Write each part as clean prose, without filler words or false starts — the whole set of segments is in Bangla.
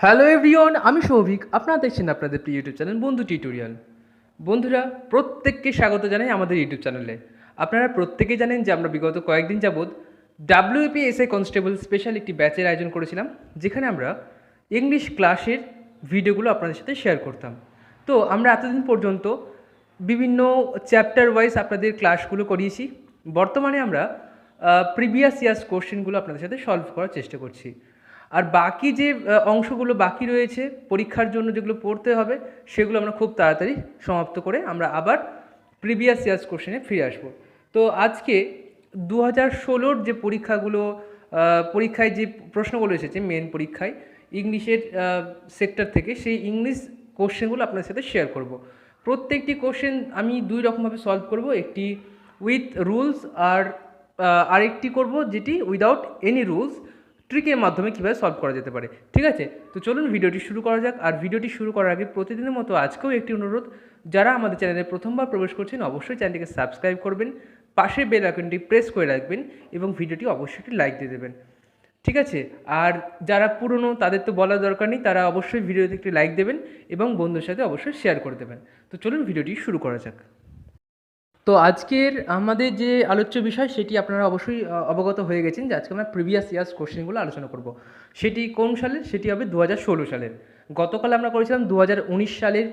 হ্যালো এভরিওয়ান, আমি সৌভিক। আপনারা দেখছেন আপনাদের প্রিয় ইউটিউব চ্যানেল বন্ধু টিউটোরিয়াল। বন্ধুরা, প্রত্যেককে স্বাগত জানাই আমাদের ইউটিউব চ্যানেলে। আপনারা প্রত্যেকেই জানেন যে আমরা বিগত কয়েকদিন যাবৎ ডাব্লিউপিএসআই কনস্টেবল স্পেশাল একটি ব্যাচের আয়োজন করেছিলাম, যেখানে আমরা ইংলিশ ক্লাসের ভিডিওগুলো আপনাদের সাথে শেয়ার করতাম। তো আমরা এতদিন পর্যন্ত বিভিন্ন চ্যাপ্টার ওয়াইজ আপনাদের ক্লাসগুলো করিয়েছি। বর্তমানে আমরা প্রিভিয়াস ইয়ার্স কোশ্চেনগুলো আপনাদের সাথে সলভ করার চেষ্টা করছি। আর বাকি যে অংশগুলো বাকি রয়েছে পরীক্ষার জন্য যেগুলো পড়তে হবে, সেগুলো আমরা খুব তাড়াতাড়ি সমাপ্ত করে আমরা আবার প্রিভিয়াস ইয়ার্স কোশ্চেনে ফিরে আসবো। তো আজকে 2016 যে পরীক্ষাগুলো, পরীক্ষায় যে প্রশ্নগুলো এসেছে মেন পরীক্ষায় ইংলিশের সেক্টর থেকে, সেই ইংলিশ কোশ্চেনগুলো আপনার সাথে শেয়ার করব। প্রত্যেকটি কোশ্চেন আমি দুই রকমভাবে সলভ করব, একটি উইথ রুলস আর আরেকটি করব যেটি উইদাউট এনি রুলস, ট্রিকের মাধ্যমে কীভাবে সলভ করা যেতে পারে। ঠিক আছে, তো চলুন ভিডিওটি শুরু করা যাক। আর ভিডিওটি শুরু করার আগে প্রতিদিনের মতো আজকেও একটি অনুরোধ, যারা আমাদের চ্যানেলে প্রথমবার প্রবেশ করছেন অবশ্যই চ্যানেলটিকে সাবস্ক্রাইব করবেন, পাশে বেল আইকনটি প্রেস করে রাখবেন এবং ভিডিওটি অবশ্যই একটি লাইক দিয়ে দেবেন। ঠিক আছে, আর যারা পুরনো তাদের তো বলার দরকার নেই, তারা অবশ্যই ভিডিওতে একটি লাইক দেবেন এবং বন্ধুর সাথে অবশ্যই শেয়ার করে দেবেন। তো চলুন ভিডিওটি শুরু করা যাক। তো আজকের আমাদের যে আলোচ্য বিষয় সেটি আপনারা অবশ্যই অবগত হয়ে গেছেন যে আজকে আমরা প্রিভিয়াস ইয়ার্স কোশ্চেনগুলো আলোচনা করব। সেটি কোন সালের? সেটি হবে 2016 সালের। গতকাল আমরা করেছিলাম 2019 সালের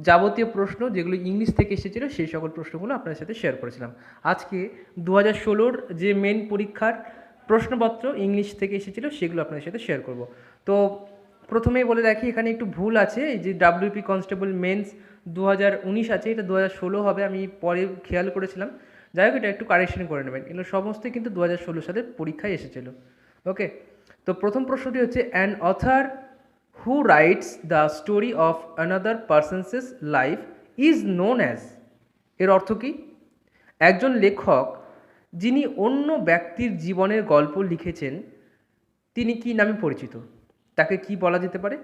যাবতীয় প্রশ্ন, যেগুলো ইংলিশ থেকে এসেছিলো সেই সকল প্রশ্নগুলো আপনাদের সাথে শেয়ার করেছিলাম। আজকে 2016 যে মেন পরীক্ষার প্রশ্নপত্র ইংলিশ থেকে এসেছিলো সেগুলো আপনাদের সাথে শেয়ার করব। তো প্রথমেই বলে রাখি, এখানে একটু ভুল আছে। এই যে ডাব্লিউপি কনস্টেবল মেন্স 2019 আছে, এটা 2016 হবে, আমি পরে খেয়াল করেছিলাম। যাই হোক, এটা একটু কারেকশন করে নেবেন। এগুলো সমস্তই কিন্তু 2016 সালের পরীক্ষায় এসেছিলো। ওকে, তো প্রথম প্রশ্নটি হচ্ছে, an author who writes the story of another person's life is known as. এর অর্থ কী? একজন লেখক যিনি অন্য ব্যক্তির জীবনের গল্প লিখেছেন তিনি কি নামে পরিচিত? তাকে কি বলা যেতে পারে?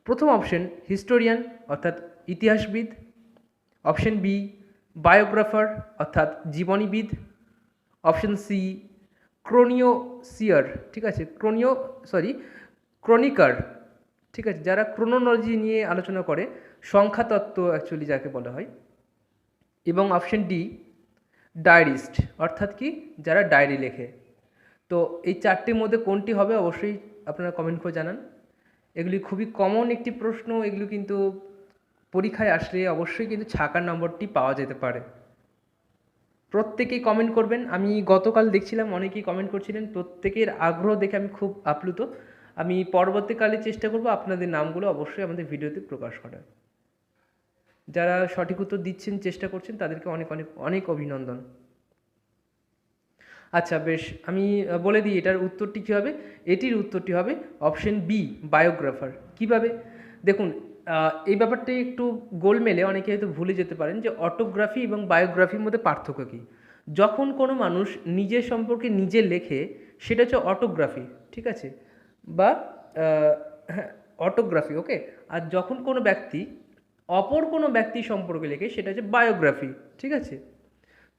প্রথম অপশন হিস্টোরিয়ান অর্থাৎ ইতিহাসবিদ, অপশন বি বায়োগ্রাফার অর্থাৎ জীবনীবিদ, অপশন সি ক্রোনিওসিয়ার, ঠিক আছে, ক্রনিকার, ঠিক আছে, যারা ক্রোনোলজি নিয়ে আলোচনা করে, সংখ্যাতত্ত্ব অ্যাকচুয়ালি যাকে বলা হয়, এবং অপশন ডি ডায়েরিস্ট অর্থাৎ কি, যারা ডায়েরি লেখে। তো এই চারটির মধ্যে কোনটি হবে অবশ্যই আপনারা কমেন্ট করে জানান। এগুলি খুবই কমন একটি প্রশ্ন, এগুলো কিন্তু পরীক্ষায় আসলে অবশ্যই কিন্তু ছাকার নম্বরটি পাওয়া যেতে পারে। প্রত্যেকেই কমেন্ট করবেন। আমি গতকাল দেখছিলাম অনেকেই কমেন্ট করছিলেন, প্রত্যেকের আগ্রহ দেখে আমি খুব আপ্লুত। আমি পরবর্তীকালে চেষ্টা করব আপনাদের নামগুলো অবশ্যই আমাদের ভিডিওতে প্রকাশ করার। যারা সঠিক উত্তর দিচ্ছেন, চেষ্টা করছেন, তাদেরকে অনেক অনেক অনেক অভিনন্দন। আচ্ছা বেশ, আমি বলে দিই এটার উত্তরটি কী হবে। এটির উত্তরটি হবে অপশন বি বায়োগ্রাফার। কীভাবে? দেখুন, এই ব্যাপারটা একটু গোলমেলে, অনেকে হয়তো ভুলে যেতে পারেন যে অটোগ্রাফি এবং বায়োগ্রাফির মধ্যে পার্থক্য কী। যখন কোনো মানুষ নিজের সম্পর্কে নিজে লেখে সেটা হচ্ছে অটোগ্রাফি, ঠিক আছে, বা হ্যাঁ, অটোগ্রাফি। ওকে, আর যখন কোনো ব্যক্তি অপর কোনো ব্যক্তির সম্পর্কে লেখে সেটা হচ্ছে বায়োগ্রাফি, ঠিক আছে।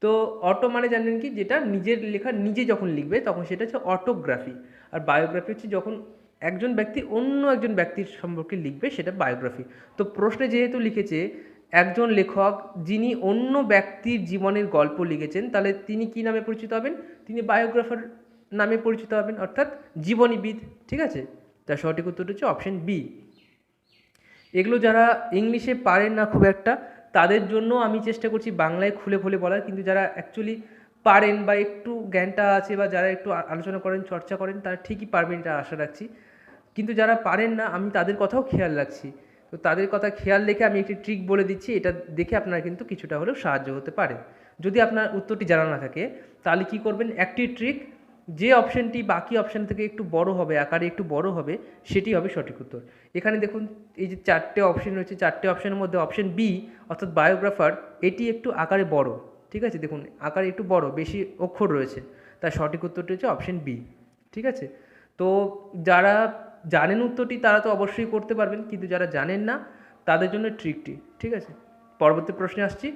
তো অটো মানে জানেন কি, যেটা নিজের লেখা নিজে যখন লিখবে তখন সেটা হচ্ছে অটোগ্রাফি। আর বায়োগ্রাফি হচ্ছে যখন একজন ব্যক্তি অন্য একজন ব্যক্তির সম্পর্কে লিখবে, সেটা বায়োগ্রাফি। তো প্রশ্নে যেহেতু লিখেছে একজন লেখক যিনি অন্য ব্যক্তির জীবনের গল্প লিখেছেন, তাহলে তিনি কি নামে পরিচিত হবেন? তিনি বায়োগ্রাফার নামে পরিচিত হবেন, অর্থাৎ জীবনীবিদ, ঠিক আছে। তার সঠিক উত্তরটা হচ্ছে অপশন বি। এগুলো যারা ইংলিশে পারেন না খুব একটা, তাদের জন্য আমি চেষ্টা করছি বাংলায় খুলে খুলে বলার, কিন্তু যারা অ্যাকচুয়ালি পারেন বা একটু জ্ঞানটা আছে বা যারা একটু আলোচনা করেন, চর্চা করেন, তারা ঠিকই পারবেন এটা আশা রাখছি। কিন্তু যারা পারেন না আমি তাদের কথাও খেয়াল রাখছি। তো তাদের কথা খেয়াল রেখে আমি একটি ট্রিক বলে দিচ্ছি, এটা দেখে আপনার কিন্তু কিছুটা হলেও সাহায্য হতে পারে। যদি আপনার উত্তরটি জানা না থাকে তাহলে কি করবেন, একটি ট্রিক, যে অপশানটি বাকি অপশান থেকে একটু বড় হবে, আকারে একটু বড় হবে, সেটি হবে সঠিক উত্তর। এখানে দেখুন এই যে চারটে অপশান রয়েছে, চারটে অপশানের মধ্যে অপশান বি অর্থাৎ বায়োগ্রাফার, এটি একটু আকারে বড়, ঠিক আছে, দেখুন আকারে একটু বড়, বেশি অক্ষর রয়েছে, তার সঠিক উত্তরটি হচ্ছে অপশান বি, ঠিক আছে। তো যারা জানেন উত্তরটি তারা তো অবশ্যই করতে পারবেন, কিন্তু যারা জানেন না তাদের জন্য ট্রিকটি, ঠিক আছে। পরবর্তী প্রশ্নে আসছি।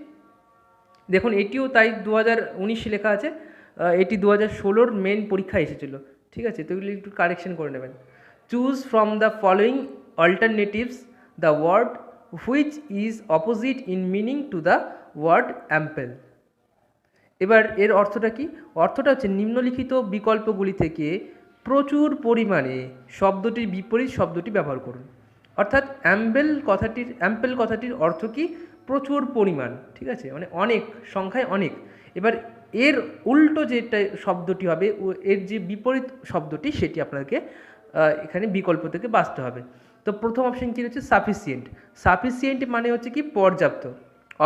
দেখুন এটিও তাই 2019 লেখা আছে, এটি 2016 মেন পরীক্ষা এসেছিলো, ঠিক আছে। তো এগুলি একটু কারেকশন করে নেবেন। Choose from the following alternatives the word which is opposite in meaning to the word ample। এবার এর অর্থটা কি? অর্থটা হচ্ছে নিম্নলিখিত বিকল্পগুলি থেকে প্রচুর পরিমাণে শব্দটির বিপরীত শব্দটি ব্যবহার করুন। অর্থাৎ অ্যাম্পেল কথাটির অর্থ কি? প্রচুর পরিমাণ, ঠিক আছে, মানে অনেক, সংখ্যায় অনেক। এবার এর উল্টো যেটা শব্দটি হবে, এর যে বিপরীত শব্দটি, সেটি আপনাকে এখানে বিকল্প থেকে বাছতে হবে। তো প্রথম অপশন কী রয়েছে? সাফিসিয়েন্ট। সাফিসিয়েন্ট মানে হচ্ছে কি? পর্যাপ্ত।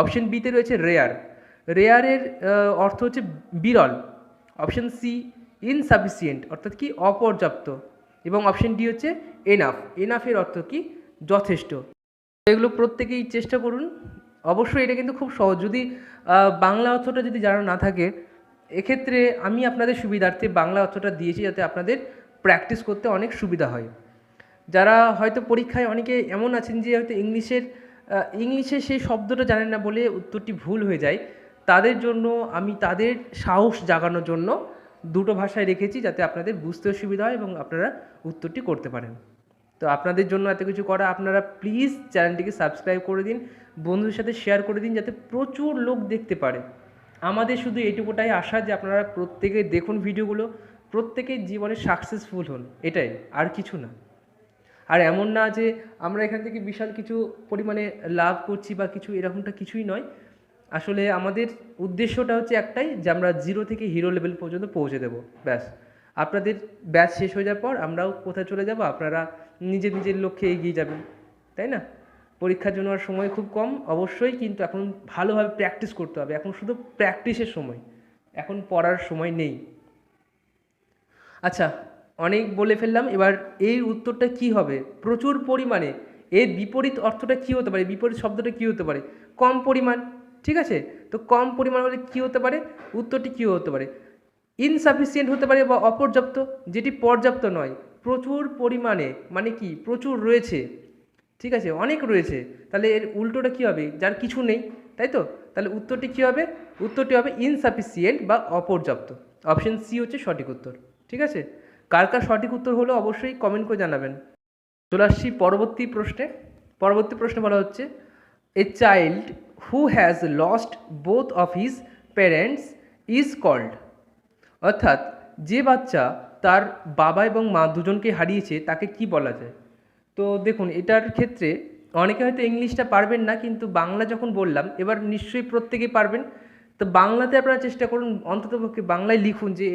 অপশন বিতে রয়েছে রেয়ার। রেয়ারের অর্থ হচ্ছে বিরল। অপশন সি ইনসাফিসিয়েন্ট অর্থাৎ কি? অপর্যাপ্ত। এবং অপশন ডি হচ্ছে এনাফ। এনাফের অর্থ কি? যথেষ্ট। এগুলো প্রত্যেকেই চেষ্টা করুন। অবশ্যই এটা কিন্তু খুব সহজ। যদি বাংলা অর্থটা যদি জানা না থাকে, এক্ষেত্রে আমি আপনাদের সুবিধার্থে বাংলা অর্থটা দিয়েছি যাতে আপনাদের প্র্যাকটিস করতে অনেক সুবিধা হয়। যারা হয়তো পরীক্ষায় অনেকে এমন আছেন যে হয়তো ইংলিশে সেই শব্দটা জানেন না বলে উত্তরটি ভুল হয়ে যায়, তাদের জন্য আমি তাদের সাহস জাগানোর জন্য দুটো ভাষায় রেখেছি যাতে আপনাদের বুঝতেও সুবিধা হয় এবং আপনারা উত্তরটি করতে পারেন। তো আপনাদের জন্য এত কিছু করা, আপনারা প্লিজ চ্যানেলটিকে সাবস্ক্রাইব করে দিন, বন্ধুদের সাথে শেয়ার করে দিন যাতে প্রচুর লোক দেখতে পারে। আমাদের শুধু এইটুকুটাই আশা যে আপনারা প্রত্যেকে দেখুন ভিডিওগুলো, প্রত্যেকের জীবনে সাকসেসফুল হন, এটাই, আর কিছু না। আর এমন না যে আমরা এখান থেকে বিশাল কিছু পরিমাণে লাভ করছি বা কিছু, এরকমটা কিছুই নয়। আসলে আমাদের উদ্দেশ্যটা হচ্ছে একটাই, যে আমরা জিরো থেকে হিরো লেভেল পর্যন্ত পৌঁছে দেবো, ব্যাস। আপনাদের ব্যাচ শেষ হয়ে যাওয়ার পর আমরাও কোথায় চলে যাব, আপনারা নিজের লক্ষ্যে এগিয়ে যাবেন, তাই না? পরীক্ষার জন্য আর সময় খুব কম অবশ্যই, কিন্তু এখন ভালোভাবে প্র্যাকটিস করতে হবে। এখন শুধু প্র্যাকটিসের সময়, এখন পড়ার সময় নেই। আচ্ছা, অনেক বলে ফেললাম। এবার এই উত্তরটা কি হবে? প্রচুর পরিমাণে। এর বিপরীত অর্থটা কী হতে পারে? বিপরীত শব্দটা কী হতে পারে? কম পরিমাণ, ঠিক আছে? তো কম পরিমাণ হলে কী হতে পারে? উত্তরটি কী হতে পারে? ইনসাফিসিয়েন্ট হতে পারে বা অপর্যাপ্ত, যেটি পর্যাপ্ত নয়। প্রচুর পরিমাণে মানে কি? প্রচুর রয়েছে, ঠিক আছে, অনেক রয়েছে। তাহলে এর উল্টোটা কী হবে? যার কিছু নেই, তাই তো? তাহলে উত্তরটি কী হবে? উত্তরটি হবে ইনসাফিসিয়েন্ট বা অপর্যাপ্ত। অপশন সি হচ্ছে সঠিক উত্তর, ঠিক আছে? কার কার সঠিক উত্তর হলো অবশ্যই কমেন্ট করে জানাবেন। চলে আসছি পরবর্তী প্রশ্নে। পরবর্তী প্রশ্নে বলা হচ্ছে, a child who has lost both of his parents is called. অর্থাৎ যে বাচ্চা তার বাবা এবং মা দুজনকে হারিয়েছে তাকে কি বলা যায়? তো দেখুন, এটার ক্ষেত্রে অনেকে হয়তো ইংলিশটা পারবেন না, কিন্তু বাংলা যখন বললাম এবার নিশ্চয়ই প্রত্যেকেই পারবেন। তো বাংলাতে আপনারা চেষ্টা করুন, অন্ততপক্ষে বাংলায় লিখুন যে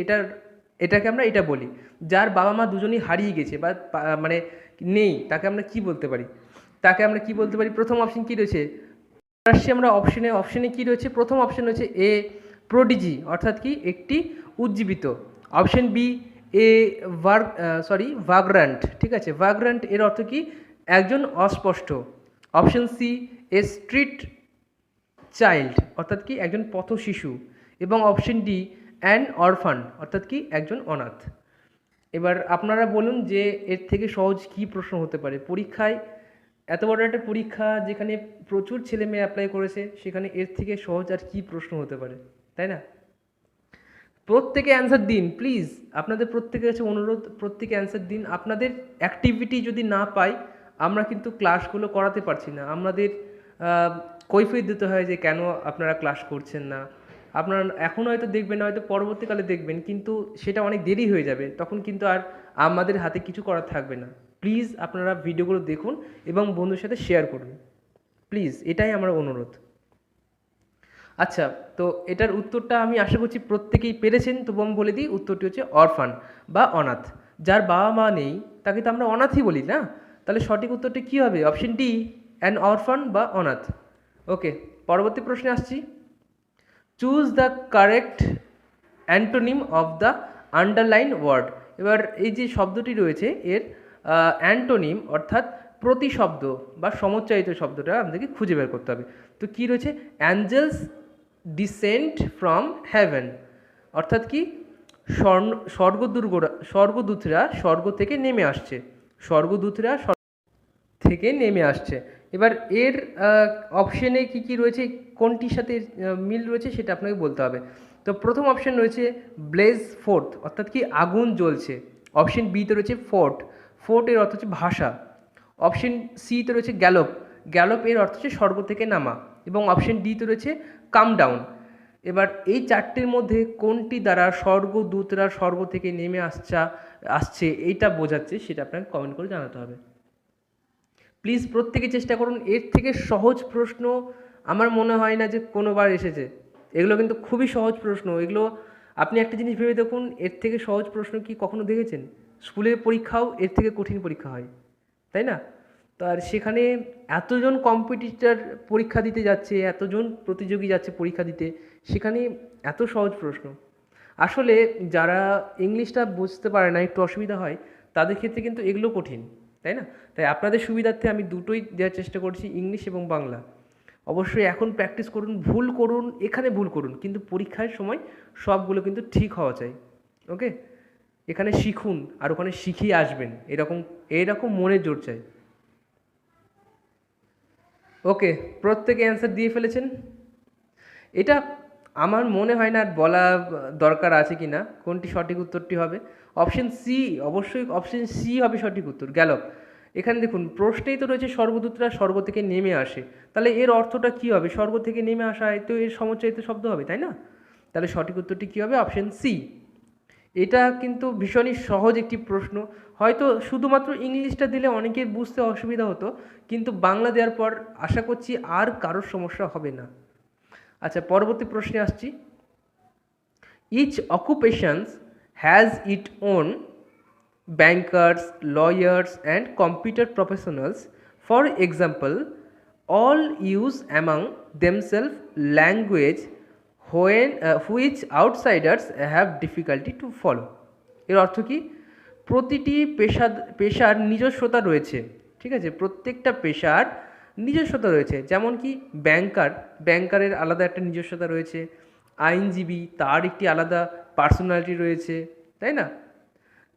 এটাকে আমরা এটা বলি। যার বাবা মা দুজনেই হারিয়ে গেছে বা মানে নেই, তাকে আমরা কি বলতে পারি? প্রথম অপশন কি রয়েছে? আসছি আমরা অপশনে কি রয়েছে? প্রথম অপশন হচ্ছে এ প্রোডিজি, অর্থাৎ কি? একটি উজ্জীবিত। অপশন বি এ ভাগ্রান্ট, ঠিক আছে? ভাগ্রান্ট এর অর্থ কি? একজন অস্পষ্ট। Option C a street child, অর্থাৎ কি? একজন পথ শিশু। এবং অপশন ডি অ্যান অরফান, অর্থাৎ কি? একজন অনাথ। এবার আপনারা বলুন যে এর থেকে সহজ কি প্রশ্ন হতে পারে? পরীক্ষায়, এত বড় একটা পরীক্ষা যেখানে প্রচুর ছেলে মেয়ে অ্যাপ্লাই করেছে, সেখানে এর থেকে সহজ আর কি প্রশ্ন হতে পারে, তাই না? প্রত্যেকে অ্যান্সার দিন প্লিজ, আপনাদের প্রত্যেকের কাছে অনুরোধ, প্রত্যেকে অ্যান্সার দিন। আপনাদের অ্যাক্টিভিটি যদি না পাই, আমরা কিন্তু ক্লাসগুলো করাতে পারছি না। আমাদের কৈফিয়ত দিতে হয় যে কেন আপনারা ক্লাস করছেন না। আপনারা এখন হয়তো দেখবেন না, হয়তো পরবর্তীকালে দেখবেন, কিন্তু সেটা অনেক দেরি হয়ে যাবে, তখন কিন্তু আর আমাদের হাতে কিছু করার থাকবে না। প্লিজ আপনারা ভিডিওগুলো দেখুন এবং বন্ধুর সাথে শেয়ার করুন, প্লিজ, এটাই আমার অনুরোধ। আচ্ছা, তো এটার উত্তরটা আমি আশা করছি প্রত্যেকেই পেরেছেন। তবু আমি বলে দিই, উত্তরটি হচ্ছে অরফান বা অনাথ। যার বাবা মা নেই তাকে তো আমরা অনাথই বলি না? তাহলে সঠিক উত্তরটি কী হবে? অপশন ডি অ্যান অরফান বা অনাথ। ওকে, পরবর্তী প্রশ্নে আসছি। Choose the correct antonym of the underline word. এবার এই যে শব্দটি রয়েছে, এর অ্যান্টোনিম অর্থাৎ প্রতিশব্দ বা সমুচ্চারিত শব্দটা আমাদেরকে খুঁজে বের করতে হবে। তো কী রয়েছে? অ্যাঞ্জেলস ডিসেন্ট ফ্রম হ্যাভেন, অর্থাৎ কি? স্বর্গদূতরা স্বর্গ থেকে নেমে আসছে। স্বর্গদূতরা থেকে নেমে আসছে। এবার এর অপশনে কি কি রয়েছে, কোনটির সাথে মিল রয়েছে সেটা আপনাকে বলতে হবে। তো প্রথম অপশন রয়েছে ব্লেজ ফোর্থ, অর্থাৎ কি? আগুন জ্বলছে। অপশন বিতে রয়েছে ফোর্ট। ফোর্ট এর অর্থ হচ্ছে ভাষা। অপশন সিতে রয়েছে গ্যালোপ, গ্যালোপ এর অর্থ হচ্ছে স্বর্গ থেকে নামা, এবং অপশন ডিতে রয়েছে কাম ডাউন। এবার এই চারটির মধ্যে কোনটি দ্বারা স্বর্গদূতরা স্বর্গ থেকে নেমে আসছে এইটা বোঝাচ্ছে, সেটা আপনাকে কমেন্ট করে জানাতে হবে। প্লিজ প্রত্যেকে চেষ্টা করুন, এর থেকে সহজ প্রশ্ন আমার মনে হয় না যে কোনোবার এসেছে। এগুলো কিন্তু খুবই সহজ প্রশ্ন, এগুলো আপনি একটা জিনিস ভেবে দেখুন, এর থেকে সহজ প্রশ্ন কি কখনো দেখেছেন? স্কুলের পরীক্ষাও এর থেকে কঠিন পরীক্ষা হয়, তাই না? তো আর সেখানে এতজন কম্পিটিটর পরীক্ষা দিতে যাচ্ছে, এতজন প্রতিযোগী যাচ্ছে পরীক্ষা দিতে, সেখানে এত সহজ প্রশ্ন। আসলে যারা ইংলিশটা বুঝতে পারে না, একটু অসুবিধা হয়, তাদের ক্ষেত্রে কিন্তু এগুলো কঠিন, তাই না? তাই আপনাদের সুবিধার্থে আমি দুটোই দেওয়ার চেষ্টা করছি, ইংলিশ এবং বাংলা। অবশ্যই এখন প্র্যাকটিস করুন, ভুল করুন, এখানে ভুল করুন, কিন্তু পরীক্ষার সময় সবগুলো কিন্তু ঠিক হওয়া চাই। ওকে, এখানে শিখুন আর ওখানে শিখিয়ে আসবেন, এরকম মনের জোর চাই। ওকে, প্রত্যেকে অ্যান্সার দিয়ে ফেলেছেন। এটা আমার মনে হয় না আর বলা দরকার আছে কি না, কোনটি সঠিক উত্তরটি হবে। অপশন সি, অবশ্যই অপশন সি হবে সঠিক উত্তর, গ্যালপ। এখানে দেখুন প্রশ্নেই তো রয়েছে স্বর্গদূতরা স্বর্গ থেকে নেমে আসে, তাহলে এর অর্থটা কী হবে? স্বর্গ থেকে নেমে আসা, তো এর সমচ্চায়িত শব্দ হবে, তাই না? তাহলে সঠিক উত্তরটি কী হবে? Option C. এটা কিন্তু ভীষণই সহজ একটি প্রশ্ন, হয়তো শুধুমাত্র ইংলিশটা দিলে অনেকের বুঝতে অসুবিধা হতো, কিন্তু বাংলা দেওয়ার পর আশা করছি আর কারোর সমস্যা হবে না। আচ্ছা, পরবর্তী প্রশ্নে আসছি। Each occupations has it own bankers, lawyers, and computer professionals. For example, all use among themselves language which outsiders have difficulty to follow. এর অর্থ কি? প্রতিটি পেশার নিজস্বতা রয়েছে, ঠিক আছে? প্রত্যেকটা পেশার নিজস্বতা রয়েছে, যেমন কি ব্যাংকারের আলাদা একটা নিজস্বতা রয়েছে, আইনজীবী তার একটি আলাদা পার্সোনালিটি রয়েছে, তাই না?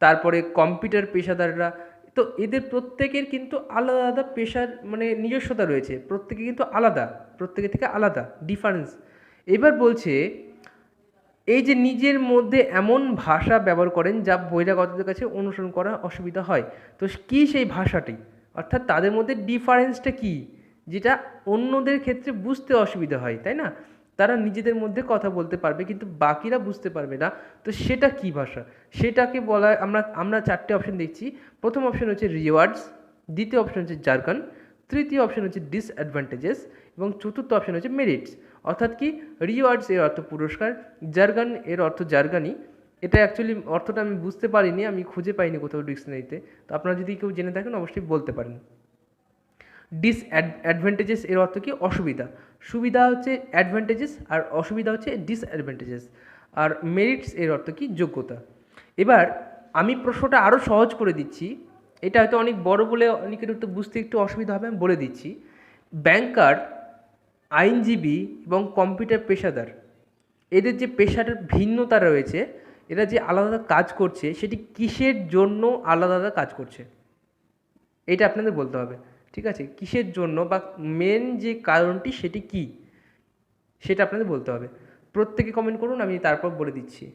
তারপরে কম্পিউটার পেশাদাররা, তো এদের প্রত্যেকের কিন্তু আলাদা আলাদা পেশার মানে নিজস্বতা রয়েছে, প্রত্যেকে কিন্তু আলাদা, প্রত্যেকের থেকে আলাদা, ডিফারেন্স। এবার বলছে এই যে নিজের মধ্যে এমন ভাষা ব্যবহার করেন যা বহিরাগতদের কাছে অনুসরণ করা অসুবিধা হয়। তো কী সেই ভাষাটি? অর্থাৎ তাদের মধ্যে ডিফারেন্সটা কী, যেটা অন্যদের ক্ষেত্রে বুঝতে অসুবিধা হয়, তাই না? তারা নিজেদের মধ্যে কথা বলতে পারবে কিন্তু বাকিরা বুঝতে পারবে না, তো সেটা কী ভাষা? সেটাকে বলা আমরা চারটে অপশন দেখছি। প্রথম অপশন হচ্ছে রিওয়ার্ডস, দ্বিতীয় অপশন হচ্ছে জার্গন, তৃতীয় অপশন হচ্ছে ডিসঅ্যাডভান্টেজেস, এবং চতুর্থ অপশন হচ্ছে মেরিটস। অর্থাৎ কি, রিওয়ার্ডস এর অর্থ পুরস্কার, জার্গন এর অর্থ জার্গানি। এটা অ্যাকচুয়ালি অর্থটা আমি বুঝতে পারিনি, আমি খুঁজে পাইনি কোথাও ডিকশনারিতে, তো আপনারা যদি কেউ জেনে থাকেন অবশ্যই বলতে পারেন। ডিসঅ্যাডভান্টেজেস এর অর্থ কি? অসুবিধা। সুবিধা হচ্ছে অ্যাডভান্টেজেস আর অসুবিধা হচ্ছে ডিসঅ্যাডভান্টেজেস। আর মেরিটস এর অর্থ কি? যোগ্যতা। এবার আমি প্রশ্নটা আরও সহজ করে দিচ্ছি, এটা হয়তো অনেক বড় বলে অনেকের একটু বুঝতে একটু অসুবিধা হবে, আমি বলে দিচ্ছি। ব্যাংকার, আইনজীবী এবং কম্পিউটার পেশাদার, এদের যে পেশার ভিন্নতা রয়েছে, এরা যে আলাদা কাজ করছে, সেটি কিসের জন্য আলাদা আলাদা কাজ করছে, এটা আপনাদের বলতে হবে, ঠিক আছে? কিসের জন্য বা মেন যে কারণটি সেটি কি, সেটা আপনাদের বলতে হবে। প্রত্যেকে কমেন্ট করুন, আমি তারপর বলে দিচ্ছি।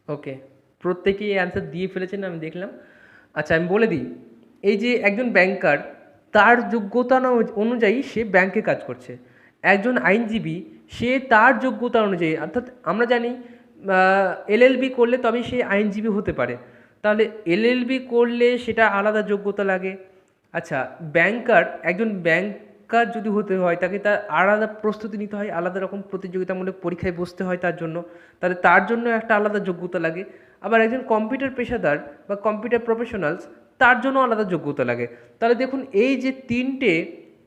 ওকে, প্রত্যেকেই অ্যান্সার দিয়ে ফেলেছেন আমি দেখলাম। আচ্ছা, আমি বলে দিই, এই যে একজন ব্যাংকার, তার যোগ্যতা অনুযায়ী সে ব্যাংকে কাজ করছে। একজন আইনজীবী, সে তার যোগ্যতা অনুযায়ী, অর্থাৎ আমরা জানি এলএলবি করলে তবেই সে আইনজীবী হতে পারে, তাহলে এলএলবি করলে সেটা আলাদা যোগ্যতা লাগে। আচ্ছা, একজন ব্যাংকার যদি হতে হয়, তাকে তার আলাদা প্রস্তুতি নিতে হয়, আলাদা রকম প্রতিযোগিতামূলক পরীক্ষায় বসতে হয় তার জন্য, তাহলে তার জন্য একটা আলাদা যোগ্যতা লাগে। আবার একজন কম্পিউটার পেশাদার বা কম্পিউটার প্রফেশনালস, তার জন্য আলাদা যোগ্যতা লাগে। তাহলে দেখুন এই যে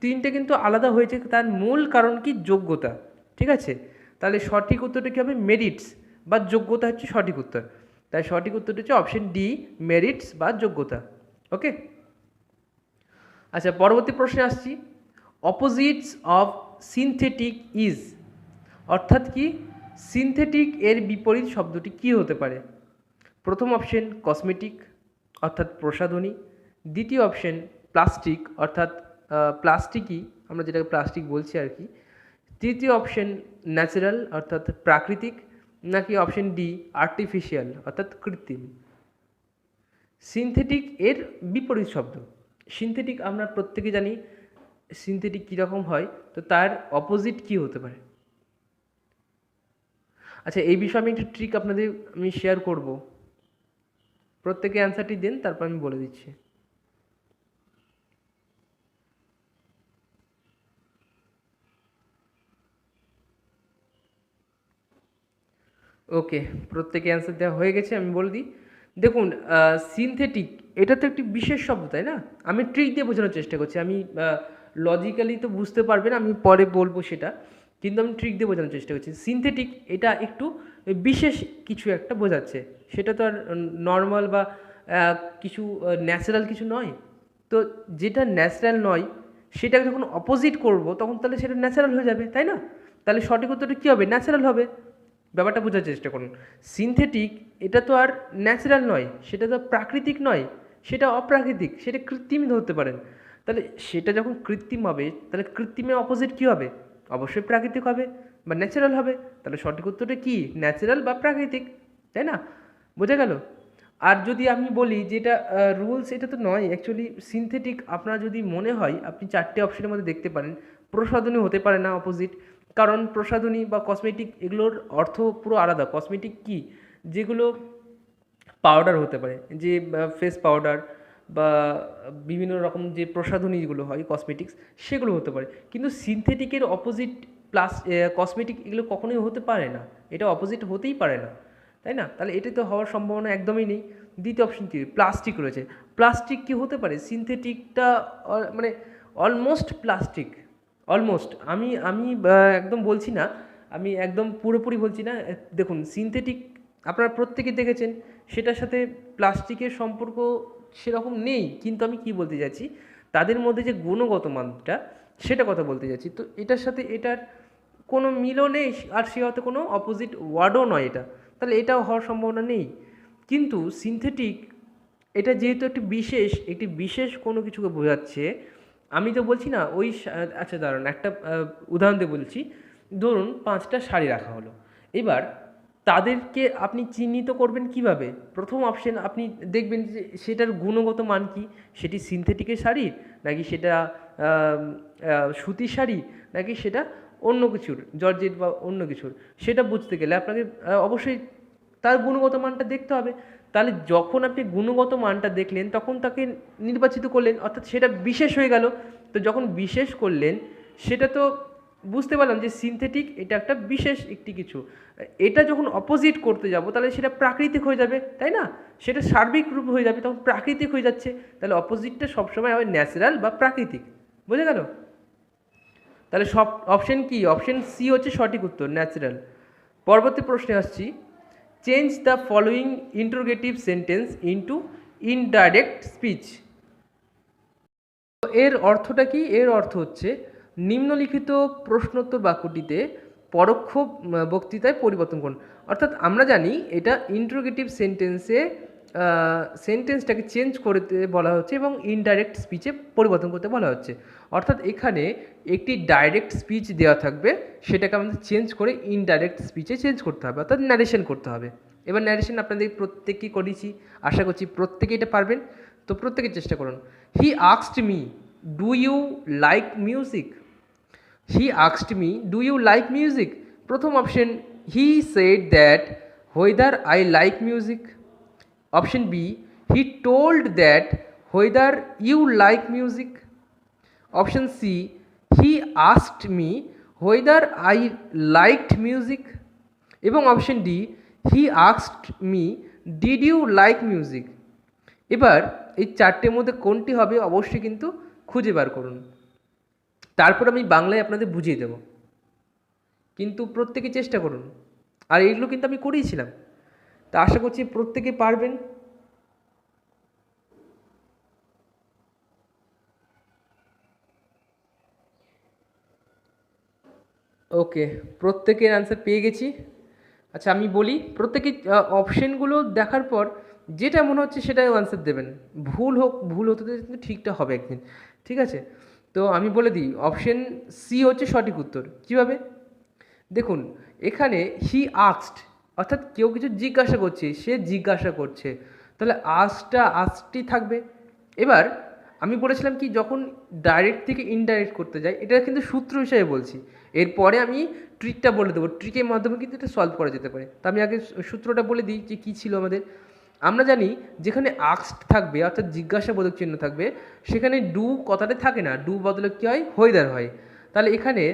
তিনটে কিন্তু আলাদা হয়েছে, তার মূল কারণ কি? যোগ্যতা, ঠিক আছে? তাহলে সঠিক উত্তরটা কী হবে? মেরিটস বা যোগ্যতা হচ্ছে সঠিক উত্তর। তাই সঠিক উত্তরটা হচ্ছে অপশন ডি, মেরিটস বা যোগ্যতা। ওকে, আচ্ছা, পরবর্তী প্রশ্নে আসছি। অপোজিটস অফ সিনথেটিক ইজ, অর্থাৎ কি সিনথেটিক এর বিপরীত শব্দটি কী হতে পারে? প্রথম অপশন কসমেটিক অর্থাৎ প্রসাধনী, দ্বিতীয় অপশন প্লাস্টিক অর্থাৎ প্লাস্টিকই, আমরা যেটাকে প্লাস্টিক বলছি আর কি, তৃতীয় অপশন ন্যাচারাল অর্থাৎ প্রাকৃতিক, নাকি অপশন ডি আর্টিফিশিয়াল অর্থাৎ কৃত্রিম। সিনথেটিক এর বিপরীত শব্দ। সিনথেটিক আমরা প্রত্যেকে জানি সিনথেটিক কীরকম হয়, তো তার অপোজিট কী হতে পারে। আচ্ছা, এই বিষয়ে আমি একটু ট্রিক আপনাদের আমি শেয়ার করব, প্রত্যেকে অ্যান্সারটি দেন, তারপর আমি বলে দিচ্ছি। ওকে, প্রত্যেকে অ্যান্সার দেওয়া হয়ে গেছে, আমি বলে দিই। দেখুন, সিনথেটিক এটা তো একটি বিশেষ শব্দ, তাই না? আমি ট্রিক দিয়ে বোঝানোর চেষ্টা করছি। আমি লজিক্যালি তো বুঝতে পারবেন, আমি পরে বলবো সেটা, কিন্তু আমি ট্রিক দিয়ে বোঝানোর চেষ্টা করছি। সিনথেটিক এটা একটু বিশেষ কিছু একটা বোঝাচ্ছে, সেটা তো আর নর্মাল বা কিছু ন্যাচারাল কিছু নয়। তো যেটা ন্যাচারাল নয় সেটাকে যখন অপোজিট করব তখন তাহলে সেটা ন্যাচারাল হয়ে যাবে, তাই না? তাহলে সঠিক উত্তরটা কী হবে? ন্যাচারাল হবে। ব্যাপারটা বোঝার চেষ্টা করুন। সিনথেটিক এটা তো আর ন্যাচারাল নয়, সেটা তো প্রাকৃতিক নয়, সেটা অপ্রাকৃতিক, সেটা কৃত্রিম ধরতে পারেন। তাহলে সেটা যখন কৃত্রিম হবে, তাহলে কৃত্রিমের অপোজিট কী হবে? অবশ্যই প্রাকৃতিক হবে বা ন্যাচারাল হবে। তাহলে সঠিক উত্তরটা কী? ন্যাচারাল বা প্রাকৃতিক, তাই না? বোঝা গেল? আর যদি আমি বলি যেটা রুলস, এটা তো নয় অ্যাকচুয়ালি। সিনথেটিক আপনার যদি মনে হয়, আপনি চারটে অপশনের মধ্যে দেখতে পারেন। প্রসাধনী হতে পারে না, অপোজিট। কারণ প্রসাধনী বা কসমেটিক এগুলোর অর্থ পুরো আলাদা। কসমেটিক কি? যেগুলো পাউডার হতে পারে, যে ফেস পাউডার বা বিভিন্ন রকম যে প্রসাধনীগুলো হয় কসমেটিক্স, সেগুলো হতে পারে। কিন্তু সিনথেটিকের অপোজিট প্লাস কসমেটিক এগুলো কখনোই হতে পারে না, এটা অপোজিট হতেই পারে না, তাই না? তাহলে এটা তো হওয়ার সম্ভাবনা একদমই নেই। দ্বিতীয় অপশন কি? প্লাস্টিক রয়েছে। প্লাস্টিক কি হতে পারে? সিনথেটিকটা মানে অলমোস্ট প্লাস্টিক, অলমোস্ট। আমি আমি একদম বলছি না, আমি একদম পুরোপুরি বলছি না। দেখুন, সিনথেটিক আপনারা প্রত্যেকে দেখেছেন, সেটার সাথে প্লাস্টিকের সম্পর্ক সেরকম নেই, কিন্তু আমি কি বলতে চাইছি, তাদের মধ্যে যে গুণগত মানটা, সেটা কথা বলতে চাইছি। তো এটার সাথে এটার কোনো মিলও নেই, আর সে হয়তো কোনো অপোজিট ওয়ার্ডও নয় এটা, তাহলে এটাও হওয়ার সম্ভাবনা নেই। কিন্তু সিনথেটিক এটা যেহেতু একটি বিশেষ কোনো কিছুকে বোঝাচ্ছে, আমি তো বলছি না ওই আচ্ছা দাঁড়ান, একটা উদাহরণ দিয়ে বলছি। ধরুন 5টা শাড়ি রাখা হলো, এবার তাদেরকে আপনি চিহ্নিত করবেন কিভাবে? প্রথম অপশন আপনি দেখবেন যে সেটার গুণগত মান কি, সেটি সিনথেটিকের শাড়ি নাকি সেটা সুতির শাড়ি নাকি সেটা অন্য কিছুর, জর্জেট বা অন্য কিছুর। সেটা বুঝতে গেলে আপনাকে অবশ্যই তার গুণগত মানটা দেখতে হবে। তাহলে যখন আপনি গুণগত মানটা দেখলেন তখন তাকে নির্বাচিত করলেন, অর্থাৎ সেটা বিশেষ হয়ে গেল। তো যখন বিশেষ করলেন, সেটা তো বুঝতে পারলাম যে সিনথেটিক এটা একটা বিশেষ একটি কিছু। এটা যখন অপোজিট করতে যাব তাহলে সেটা প্রাকৃতিক হয়ে যাবে, তাই না? সেটা সার্বিক রূপ হয়ে যাবে, তখন প্রাকৃতিক হয়ে যাচ্ছে। তাহলে অপোজিটটা সবসময় হবে ন্যাচারাল বা প্রাকৃতিক। বোঝা গেল? তাহলে সব অপশন কি? অপশন সি হচ্ছে সঠিক উত্তর, ন্যাচারাল। পরবর্তী প্রশ্নে আসছি। Change the following interrogative sentence into indirect speech. এর অর্থটা কি? এর অর্থ হচ্ছে নিম্নলিখিত প্রশ্নোত্তর বাক্যটিতে পরোক্ষ বক্তৃতায় পরিবর্তন করুন। অর্থাৎ আমরা জানি এটা ইন্টারোগেটিভ সেন্টেন্সটাকে চেঞ্জ করতে বলা হচ্ছে এবং ইনডাইরেক্ট স্পিচে পরিবর্তন করতে বলা হচ্ছে। অর্থাৎ এখানে একটি ডাইরেক্ট স্পিচ দেওয়া থাকবে, সেটাকে আমাদের চেঞ্জ করে ইনডাইরেক্ট স্পিচে চেঞ্জ করতে হবে, অর্থাৎ ন্যারেশন করতে হবে। এবার ন্যারেশন আপনাদের প্রত্যেককেই করেছি, আশা করছি প্রত্যেকেই এটা পারবেন। তো প্রত্যেকে চেষ্টা করুন। He asked me, do you like music? He asked me, do you like music? প্রথম option, he said that whether I like music. Option B, he told that whether you like music. Option C, he asked me whether I liked music. এবং option D, he asked me did you like music. এবার এই চারটের মধ্যে কোনটি হবে অবশ্যই কিন্তু খুঁজে বার করুন, তারপর আমি বাংলায় আপনাদের বুঝিয়ে দেব। কিন্তু প্রত্যেকে চেষ্টা করুন, আর এইগুলো কিন্তু আমি করিয়েছিলাম, তা আশা করছি প্রত্যেকে পারবেন। ওকে, প্রত্যেকের অ্যান্সার পেয়ে গেছি। আচ্ছা, আমি বলি, প্রত্যেকে অপশানগুলো দেখার পর যেটা মনে হচ্ছে সেটাই অ্যান্সার দেবেন। ভুল হোক, ভুল হতে কিন্তু ঠিকটা হবে একদিন, ঠিক আছে? তো আমি বলে দিই অপশন সি হচ্ছে সঠিক উত্তর। কীভাবে? দেখুন এখানে হি আস্কড, অর্থাৎ কেউ কিছু জিজ্ঞাসা করছে, সে জিজ্ঞাসা করছে, তাহলে আস্কটি থাকবে। এবার আমি বলেছিলাম কি যখন ডাইরেক্ট থেকে ইনডাইরেক্ট করতে যাই, এটা কিন্তু সূত্র হিসেবে বলছি, এরপরে আমি ট্রিকটা বলে দেবো, ট্রিকের মাধ্যমে কিন্তু এটা সলভ করা যেতে পারে। তো আমি আগে সূত্রটা বলে দিই যে কী ছিল আমাদের। আমরা জানি যেখানে আস্কড থাকবে অর্থাৎ জিজ্ঞাসাবোধক চিহ্ন থাকবে, সেখানে ডু কথাটা থাকে না, ডু বদলে কী হয়, হইদার হয়। তাহলে এখানে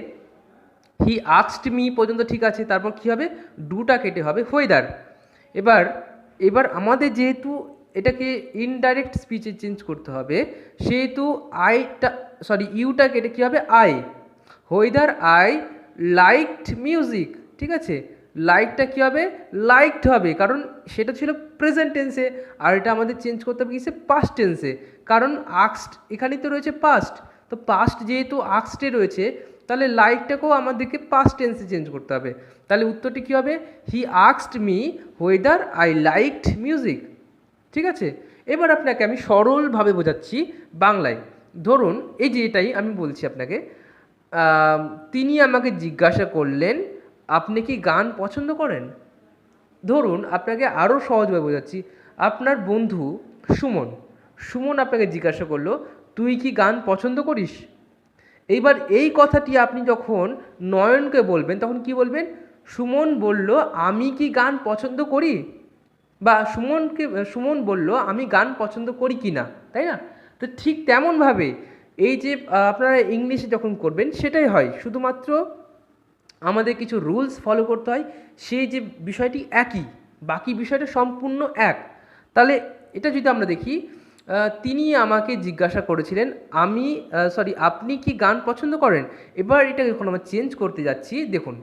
হি আস্কড মি পর্যন্ত ঠিক আছে, তারপর কী হবে, ডুটা কেটে হবে হইদার। এবার এবার আমাদের যেহেতু এটাকে ইনডাইরেক্ট স্পিচে চেঞ্জ করতে হবে, সেহেতু ইউটা কেটে কী হবে, আই, হইদার আই লাইকড মিউজিক, ঠিক আছে। লাইকটা কী হবে, লাইকড হবে, কারণ সেটা ছিল প্রেজেন্ট টেন্সে, আর এটা আমাদের চেঞ্জ করতে হবে কিসে, পাস্ট টেন্সে, কারণ আস্কড এখানেই তো রয়েছে পাস্ট। তো পাস্ট যেহেতু আস্কডে রয়েছে, তাহলে লাইকটাকেও আমাদেরকে পাস্ট টেন্সে চেঞ্জ করতে হবে। তাহলে উত্তরটি কী হবে, হি asked me whether I liked music, ঠিক আছে। এবার আপনাকে আমি সরলভাবে বোঝাচ্ছি বাংলায়। ধরুন এই যে এটাই আমি বলছি আপনাকে, তিনি আমাকে জিজ্ঞাসা করলেন আপনি কি গান পছন্দ করেন। ধরুন আপনাকে আরও সহজভাবে বোঝাচ্ছি, আপনার বন্ধু সুমন, সুমন আপনাকে জিজ্ঞাসা করলো তুই কি গান পছন্দ করিস। এইবার এই কথাটি আপনি যখন নয়নকে বলবেন তখন কি বলবেন, সুমন বলল আমি কি গান পছন্দ করি, বা সুমন বলল আমি গান পছন্দ করি কি না, তাই না। তো ঠিক তেমনভাবে এই যে আপনারা ইংলিশে যখন করবেন সেটাই হয়, শুধুমাত্র আমাদের কিছু রুলস ফলো করতে হয়, সেই যে বিষয়টি একই, বাকি বিষয়টা সম্পূর্ণ এক। তাহলে এটা যদি আমরা দেখি, তিনি আমাকে জিজ্ঞাসা করেছিলেন আপনি কি গান পছন্দ করেন। এবার এটা যখন আমরা চেঞ্জ করতে যাচ্ছি, দেখুন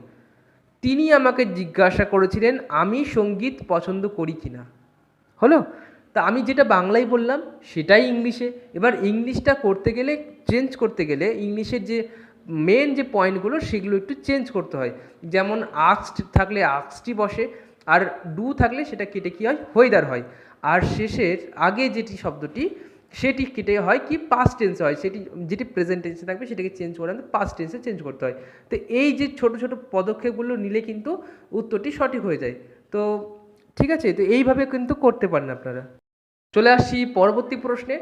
তিনি আমাকে জিজ্ঞাসা করেছিলেন আমি সঙ্গীত পছন্দ করি কি না, হলো। তা আমি যেটা বাংলায় বললাম সেটাই ইংলিশে। এবার ইংলিশটা করতে গেলে, চেঞ্জ করতে গেলে ইংলিশের যে মেন যে পয়েন্টগুলো সেগুলো একটু চেঞ্জ করতে হয়। যেমন আস্কড থাকলে আস্কডই বসে, আর ডু থাকলে সেটা কেটে কী হয়, হইদার হয়, আর শেষের আগে যেটি শব্দটি সেটি কেটে হয় কি, পাস্ট টেন্সে হয়, যেটি প্রেজেন্ট টেন্সে থাকবে সেটাকে চেঞ্জ করে পাস্ট টেন্সে চেঞ্জ করতে হয়। তো এই যে ছোট ছোট পদক্ষেপগুলো নিলে কিন্তু উত্তরটি সঠিক হয়ে যায়। তো ঠিক আছে, তো এইভাবে কিন্তু করতে পারেন আপনারা। চলে আসছি পরবর্তী প্রশ্নে।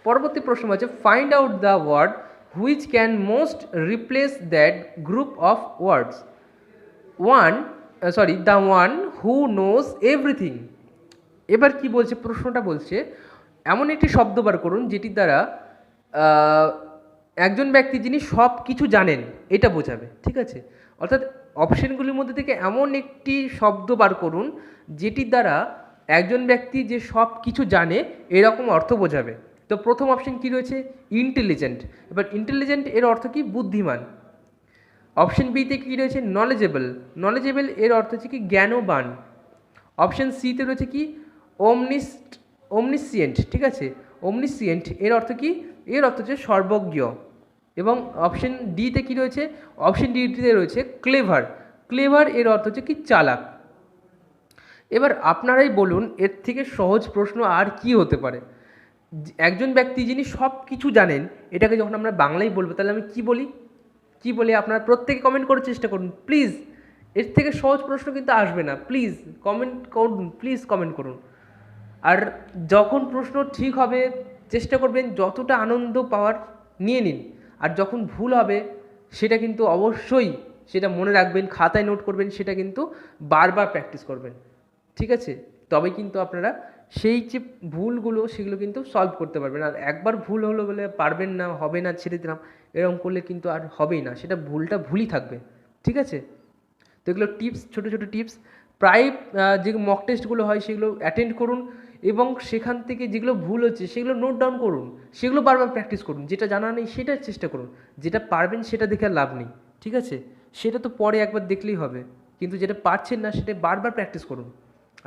পরবর্তী প্রশ্ন হচ্ছে find out the word which can most replace that group of words. The one who knows everything. এবার কি বলছে, প্রশ্নটা বলছে এমন একটি শব্দ বার করুন যেটির দ্বারা একজন ব্যক্তি যিনি সব কিছু জানেন এটা বোঝাবে, ঠিক আছে। অর্থাৎ অপশনগুলির মধ্যে থেকে এমন একটি শব্দ বার করুন যেটির দ্বারা একজন ব্যক্তি যে সব কিছু জানে এরকম অর্থ বোঝাবে। তো প্রথম অপশন কি রয়েছে, ইন্টেলিজেন্ট। এবার ইন্টেলিজেন্ট এর অর্থ কি, বুদ্ধিমান। অপশন বিতে কী রয়েছে, নলেজেবল। নলেজেবল এর অর্থ হচ্ছে কি, জ্ঞানবান। অপশন সিতে রয়েছে কি, ওমনিসিয়েন্ট, ঠিক আছে। ওমনিসিয়েন্ট এর অর্থ কি, এর অর্থ হচ্ছে সর্বজ্ঞ। এবং অপশন ডিতে কী রয়েছে, অপশন ডিতে রয়েছে ক্লেভার। ক্লেভার এর অর্থ হচ্ছে কি, চালাক। এবার আপনারাই বলুন এর থেকে সহজ প্রশ্ন আর কি হতে পারে। একজন ব্যক্তি যিনি সব কিছু জানেন, এটাকে যখন আমরা বাংলায় বলবো তাহলে আমি কি বলি আপনারা প্রত্যেকে কমেন্ট করার চেষ্টা করুন প্লিজ। এর থেকে সহজ প্রশ্ন কিন্তু আসবে না, প্লিজ কমেন্ট করুন, প্লিজ কমেন্ট করুন। আর যখন প্রশ্ন ঠিক হবে চেষ্টা করবেন যতটা আনন্দ পাওয়ার নিয়ে নিন, আর যখন ভুল হবে সেটা কিন্তু অবশ্যই সেটা মনে রাখবেন, খাতায় নোট করবেন, সেটা কিন্তু বারবার প্র্যাকটিস করবেন, ঠিক আছে। তবে কিন্তু আপনারা সেই যে ভুলগুলো সেগুলো কিন্তু সলভ করতে পারবেন। আর একবার ভুল হলো বলে পারবেন না, হবে না, ছেড়ে দিলাম, এরকম করলে কিন্তু আর হবেই না, সেটা ভুলই থাকবে, ঠিক আছে। তো এগুলো টিপস, ছোটো ছোটো টিপস, প্রায় যে মক টেস্টগুলো হয় সেগুলো অ্যাটেন্ড করুন, এবং সেখান থেকে যেগুলো ভুল হচ্ছে সেগুলো নোট ডাউন করুন, সেগুলো বারবার প্র্যাকটিস করুন। যেটা জানা নেই সেটা চেষ্টা করুন, যেটা পারবেন সেটা দেখে আর লাভ নেই, ঠিক আছে। সেটা তো পরে একবার দেখলেই হবে, কিন্তু যেটা পারছেন না সেটা বারবার প্র্যাকটিস করুন,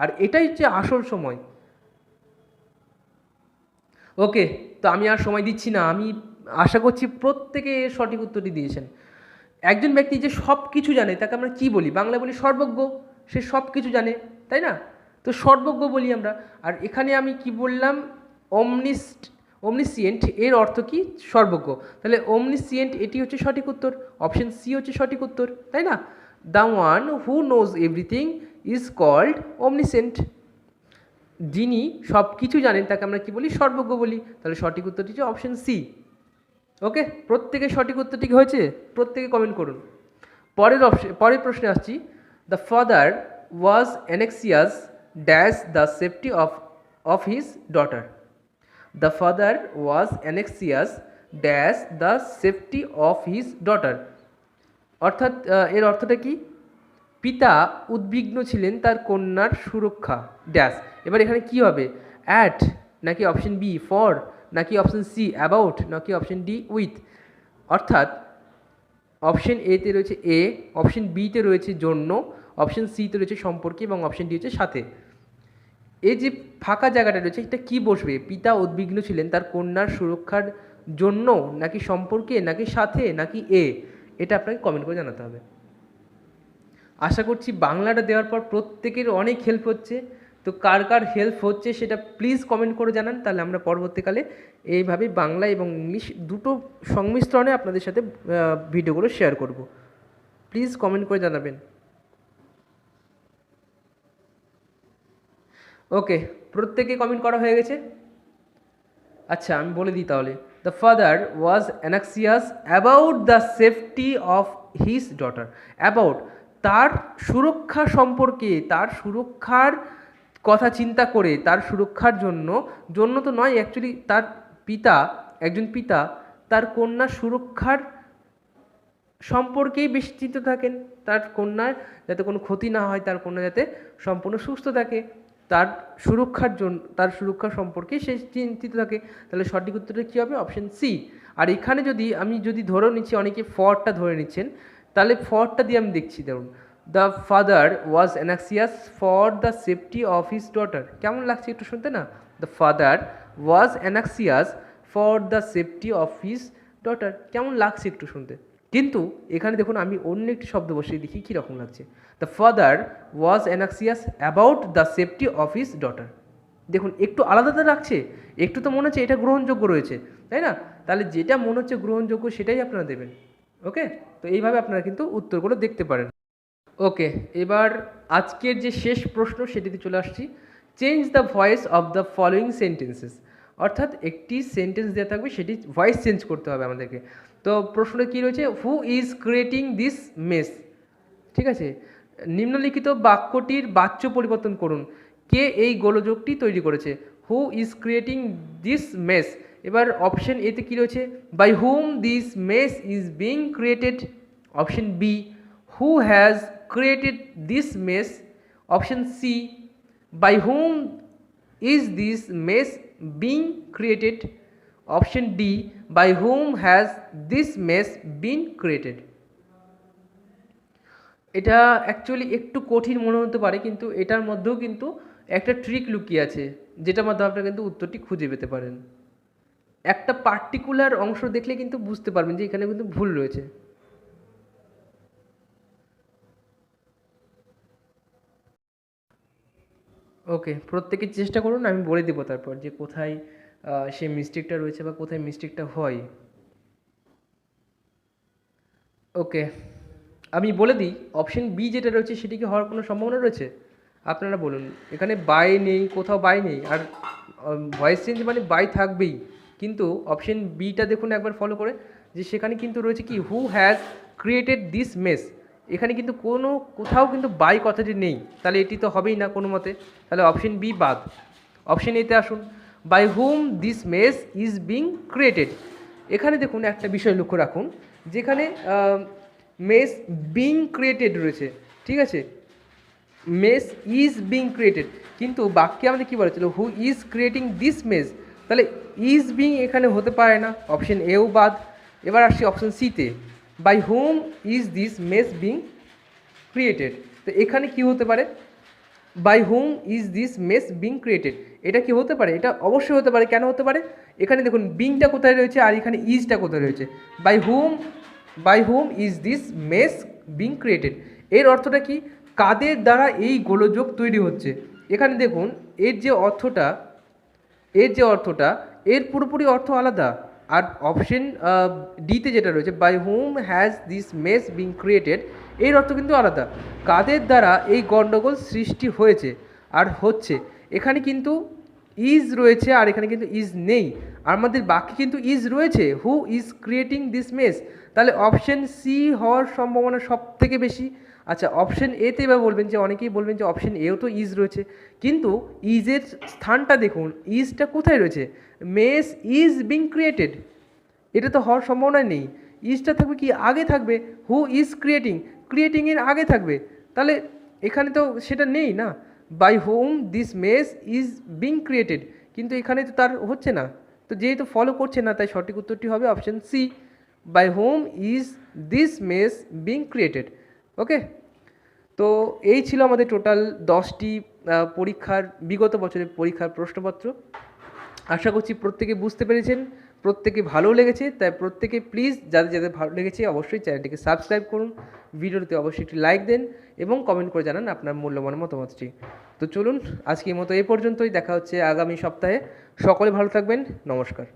আর এটাই হচ্ছে আসল সময়। ওকে, তো আমি আর সময় দিচ্ছি না, আমি আশা করছি প্রত্যেকে সঠিক উত্তরটি দিয়েছেন। একজন ব্যক্তি যে সব কিছু জানে তাকে আমরা কি বলি, বাংলায় বলি সর্বজ্ঞ। সে সব কিছু জানে, তাই না, তো সর্বজ্ঞ বলি আমরা। আর এখানে আমি কি বললাম, omniscient এর অর্থ কি? সর্বজ্ঞ। তাহলে omniscient এটি হচ্ছে সঠিক উত্তর, অপশন সি হচ্ছে সঠিক উত্তর, তাই না? The one who knows everything is called omniscient। যিনি সব কিছু জানেন তাকে আমরা কি বলি? সর্বজ্ঞ বলি। তাহলে সঠিক উত্তরটি হচ্ছে অপশন সি। ওকে, প্রত্যেকের সঠিক উত্তরটি হয়েছে? প্রত্যেকে কমেন্ট করুন। পরের প্রশ্নে আসছি। The father was anxious dash the safety of his daughter. The father was anxious dash the safety of his daughter. অর্থাৎ এর অর্থটা কি? পিতা উদ্বিগ্ন ছিলেন তার কন্যার সুরক্ষা ড্যাশ। এবার এখানে কি হবে? অ্যাট, নাকি অপশন বি ফর, নাকি অপশন সি অ্যাবাউট, নাকি অপশন ডি উইথ? অর্থাৎ অপশন এতে রয়েছে এ, অপশন বিতে রয়েছে জন্য, অপশন সিতে রয়েছে সম্পর্কে এবং অপশন ডি হচ্ছে সাথে। এই যে ফাঁকা জায়গাটা রয়েছে এটা কি বসবে? পিতা উদ্বিগ্ন ছিলেন তার কন্যার সুরক্ষার জন্য, নাকি সম্পর্কে, নাকি সাথে, নাকি এ? এটা আপনাকে কমেন্ট করে জানাতে হবে। আশা করছি বাংলাটা দেওয়ার পর প্রত্যেকের অনেক হেল্প হচ্ছে। তো কার কার হেল্প হচ্ছে সেটা প্লিজ কমেন্ট করে জানান, তাহলে আমরা পরবর্তীকালে এইভাবে বাংলা এবং ইংলিশ দুটো সংমিশ্রণে আপনাদের সাথে ভিডিওগুলো শেয়ার করব। প্লিজ কমেন্ট করে জানাবেন। ওকে, প্রত্যেকে কমেন্ট করা হয়ে গেছে? আচ্ছা, আমি বলে দিই তাহলে। The father was anxious about the safety of his daughter. About, তার সুরক্ষা সম্পর্কে, তার সুরক্ষার কথা চিন্তা করে, তার সুরক্ষার জন্য, জন্য তো নয় অ্যাকচুয়ালি, তার পিতা, একজন পিতা তার কন্যার সুরক্ষার সম্পর্কেই বেশি চিন্তিত থাকেন। তার কন্যার যাতে কোনো ক্ষতি না হয়, তার কন্যা যাতে সম্পূর্ণ সুস্থ থাকে, তার সুরক্ষার জন্য, তার সুরক্ষা সম্পর্কে সে চিন্তিত থাকে। তাহলে সঠিক উত্তরটা কী হবে? Option C. আর এখানে যদি ধরেও নিচ্ছি, অনেকে ফরটা ধরে নিচ্ছেন, তাহলে ফরটা দিয়ে আমি দেখছি। ধরুন, the father was anxious for the safety of his daughter. কেমন লাগছে একটু শুনতে না? The father was anxious for the safety of his daughter. কেমন লাগছে একটু শুনতে? কিন্তু এখানে দেখুন, আমি অন্য একটি শব্দ বসিয়ে দেখি কীরকম লাগছে। The father was anxious about the safety of his daughter. দেখুন একটু আলাদা লাগছে, একটু তো মনে হচ্ছে এটা গ্রহণযোগ্য রয়েছে, তাই না? তাহলে যেটা মনে হচ্ছে গ্রহণযোগ্য সেটাই আপনারা দেবেন। ওকে, তো এইভাবে আপনারা কিন্তু উত্তরগুলো দেখতে পারেন। ওকে, এবার আজকের যে শেষ প্রশ্ন সেটিতে চলে আসছি। Change the voice of the following sentences. অর্থাৎ একটি সেন্টেন্স দেওয়া থাকবে, সেটি ভয়েস চেঞ্জ করতে হবে আমাদেরকে। তো প্রশ্নটা কী রয়েছে? হু ইজ ক্রিয়েটিং দিস মেস। ঠিক আছে, নিম্নলিখিত বাক্যটির বাচ্য পরিবর্তন করুন। কে এই গোলযোগটি তৈরি করেছে? Who is creating this mess. এবার অপশন এতে কী রয়েছে? By whom this mess is being created. Option B, who has created this mess. Option C, by whom is this mess being created? Option D, by whom has this mess been created? এটা অ্যাকচুয়ালি একটু কঠিন মনে হতে পারে, কিন্তু এটার মধ্যেও কিন্তু একটা ট্রিক লুকিয়ে আছে, যেটার মাধ্যমে আপনারা কিন্তু উত্তরটি খুঁজে পেতে পারেন। একটা পার্টিকুলার অংশ দেখলে কিন্তু বুঝতে পারবেন যে এখানে কিন্তু ভুল রয়েছে। ওকে, প্রত্যেকে চেষ্টা করুন, আমি বলে দেবো তারপর যে কোথায় সে মিস্টেকটা রয়েছে বা কোথায় মিস্টেকটা হয়। ওকে, আমি বলে দিই, অপশন বি যেটা রয়েছে সেটি কি হওয়ার কোনো সম্ভাবনা রয়েছে? আপনারা বলুন। এখানে বাই নেই, কোথাও বাই নেই, আর ভয়েস চেঞ্জ মানে বাই থাকবেই। কিন্তু অপশন বিটা দেখুন একবার ফলো করে, যে সেখানে কিন্তু রয়েছে কি, হু হ্যাজ ক্রিয়েটেড দিস মেস। এখানে কিন্তু কোথাও কিন্তু বাই কথাটি নেই, তাহলে এটি তো হবেই না কোনো মতে। তাহলে অপশন বি বাদ। অপশন এতে আসুন, by whom this mess is being created. এখানে দেখুন একটা বিষয় লক্ষ্য রাখুন, যেখানে মেস বিং ক্রিয়েটেড রয়েছে, ঠিক আছে, মেস ইজ বিং ক্রিয়েটেড, কিন্তু বাক্যে আমাদের কী বলেছিল? হু ইজ ক্রিয়েটিং দিস মেস। তাহলে ইজ বিং এখানে হতে পারে না, অপশন এও বাদ। এবার আসছি অপশন সিতে, by whom is this mess being created. তো এখানে কি হতে পারে? By whom is this mess being created, এটা কি হতে পারে? এটা অবশ্যই হতে পারে। কেন হতে পারে? এখানে দেখুন বিংটা কোথায় রয়েছে আর এখানে ইজটা কোথায় রয়েছে। By whom is this mess being created, এর অর্থটা কি? কাদের দ্বারা এই গোলযোগ তৈরি হচ্ছে। এখানে দেখুন এর যে অর্থটা এর পুরোপুরি অর্থ আলাদা। আর অপশন ডিতে যেটা রয়েছে by whom has this mess being created, এর অর্থ কিন্তু আলাদা। কাদের দ্বারা এই গণ্ডগোল সৃষ্টি হয়েছে আর হচ্ছে, এখানে কিন্তু ইজ রয়েছে আর এখানে কিন্তু ইজ নেই। আমাদের বাকি কিন্তু ইজ রয়েছে, হু ইজ ক্রিয়েটিং দিস মেস। তাহলে অপশন সি হওয়ার সম্ভাবনা সব থেকে বেশি। আচ্ছা, অপশন এতে এবার বলবেন যে, অনেকেই বলবেন যে অপশন এও তো ইজ রয়েছে, কিন্তু ইজের স্থানটা দেখুন, ইজটা কোথায় রয়েছে, মেস ইজ বিং ক্রিয়েটেড, এটা তো হওয়ার সম্ভাবনা নেই। ইজটা থাকবে কি আগে থাকবে, হু ইজ ক্রিয়েটিং, ক্রিয়েটিংয়ের আগে থাকবে। তাহলে এখানে তো সেটা নেই না, by whom this mess is being created, কিন্তু এখানে তো তার হচ্ছে না, তো যেহেতু ফলো করছে না তাই সঠিক উত্তরটি হবে option C, by whom is this mess being created. Okay, তো এই ছিল আমাদের টোটাল 10টি পরীক্ষার, বিগত বছরের পরীক্ষার প্রশ্নপত্র। আশা করছি প্রত্যেকে বুঝতে পেরেছেন, প্রত্যেকে ভালো লেগেছে। তাই প্রত্যেকে প্লিজ যাদের যাদের ভালো লেগেছে অবশ্যই চ্যানেলটিকে সাবস্ক্রাইব করুন, ভিডিওতে অবশ্যই একটি লাইক দেন এবং কমেন্ট করে জানান আপনার মূল্যবান মতামতটি। তো চলুন আজকের মতো এ পর্যন্তই, দেখা হচ্ছে আগামী সপ্তাহে। সকলে ভালো থাকবেন, নমস্কার।